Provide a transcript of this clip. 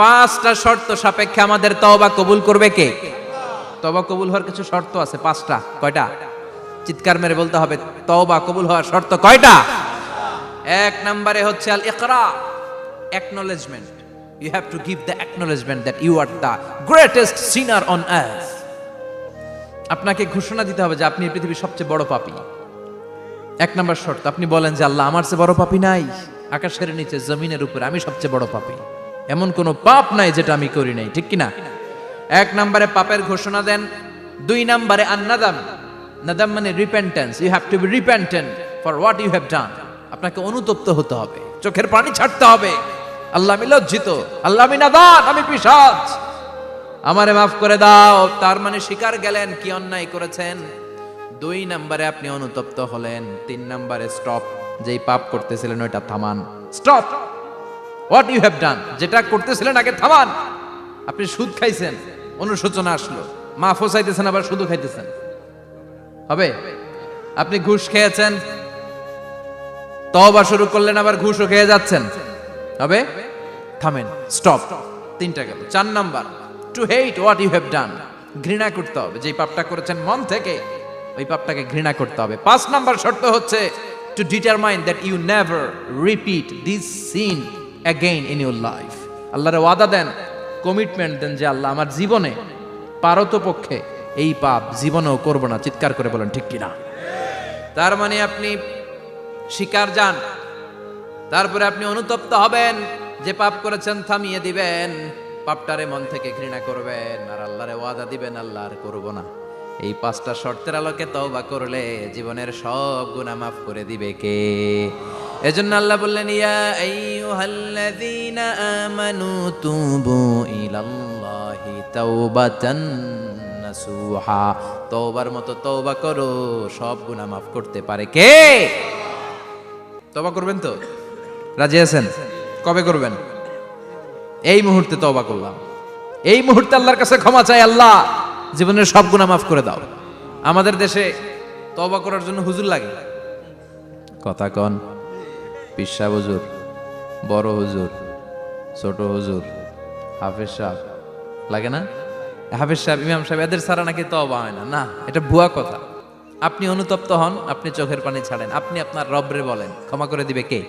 পাঁচটা শর্ত সাপেক্ষে আমাদের তওবা কবুল করবে কে? তওবা কবুল হওয়ার কিছু শর্ত আছে, পাঁচটা। কয়টা? চিৎকার মেরে বলতে হবে, তওবা কবুল হওয়ার শর্ত কয়টা? এক নম্বরে হচ্ছে আল ইকরা, acknowledgement. You have to give the acknowledgement that you are the greatest sinner on earth. আপনাকে ঘোষণা দিতে হবে যে আপনি এই পৃথিবীর সবচেয়ে বড় পাপী। এক নম্বর শর্ত, আপনি বলেন যে আল্লাহ, আমার চেয়ে বড় পাপী নাই, আকাশের নিচে জমিনের উপরে আমি সবচেয়ে বড় পাপী, এমন কোন পাপ নাই যেটা আমি করি নাই, ঠিক কিনা? এক নম্বরে পাপের ঘোষণা দেন। দুই নম্বরে আন্নাদাম, নাদাম মানে repentance. You have to be repentant for what you have done. আপনাকে অনুতপ্ত হতে হবে, চোখের পানি ছাড়তে হবে। আল্লাহ, আমি লজ্জিত, আল্লাহ আমি নাদান, আমি পিশাচ, আমারে মাফ করে দাও। তার মানে স্বীকার গেলেন কি অন্যায় করেছেন। দুই নম্বরে আপনি অনুতপ্ত হলেন। তিন নম্বরে স্টপ, যেই পাপ করতেছিলেন ওইটা থামান। Stop what you have done, যেটা করতেছিলেন আগে থামান। আপনি সুদ খাইছেন, অনুশোচনা আসলো, মাফও চাইতেছেন, আবার সুদও খাইতেছেন, হবে? আপনি ঘুষ খেয়েছেন, তওবা শুরু করলেন, আবার ঘুষও খেয়ে যাচ্ছেন, হবে? থামেন, স্টপ। তিনটা গেল। চার নাম্বার, to hate what you have done, ঘৃণা করতে হবে। যেই পাপটা করেছেন মন থেকে, ওই পাপটাকে ঘৃণা করতে হবে। পাঁচ নাম্বার শর্ত হচ্ছে to determine that you never repeat this sin again in your life. আল্লাহরে ওয়াদা দেন, কমিটমেন্ট দেন যে আল্লাহ, আমার জীবনে পারতপক্ষে এই পাপ জীবনেও করব না। চিৎকার করে বলেন ঠিক কিনা? তার মানে আপনি স্বীকার যান, তারপরে আপনি অনুতপ্ত হবেন, যে পাপ করেছেন থামিয়ে দিবেন, পাপটারে মন থেকে ঘৃণা করবেন, আর আল্লাহরে ওয়াদা দিবেন, আল্লাহ আর করব না। এই পাঁচটা শর্তের আলোকে তওবা করলে জীবনের সব গুনাহ মাফ করে দিবে কে? এজন্য আল্লাহ বললেন, ইয়া আইয়ুহাল্লাযীনা আমানু তুবু ইলাল্লাহি তাওবাতান নাসুহা। তওবার মতো তওবা করো, সব গুনাহ মাফ করতে পারে কে? তওবা করবেন তো? রাজি আছেন? কবে করবেন? এই মুহূর্তে তওবা করলাম, এই মুহূর্তে আল্লাহর কাছে ক্ষমা চাই, আল্লাহ জীবনের সব গুনাহ মাফ করে দাও। আমাদের দেশে তওবা করার জন্য হুজুর লাগে, কথা কন, পিসা হুজুর, বড় হুজুর, ছোট হুজুর, হাফেজ সাহেব লাগে না? হাফেজ সাহেব, ইমাম সাহেব, এদের ছাড়া নাকি তওবা হয় না। না, এটা ভুয়া কথা। আপনি অনুতপ্ত হন, আপনি চোখের পানি ছাড়েন, আপনি আপনার রবরে বলেন, ক্ষমা করে দিবে কে?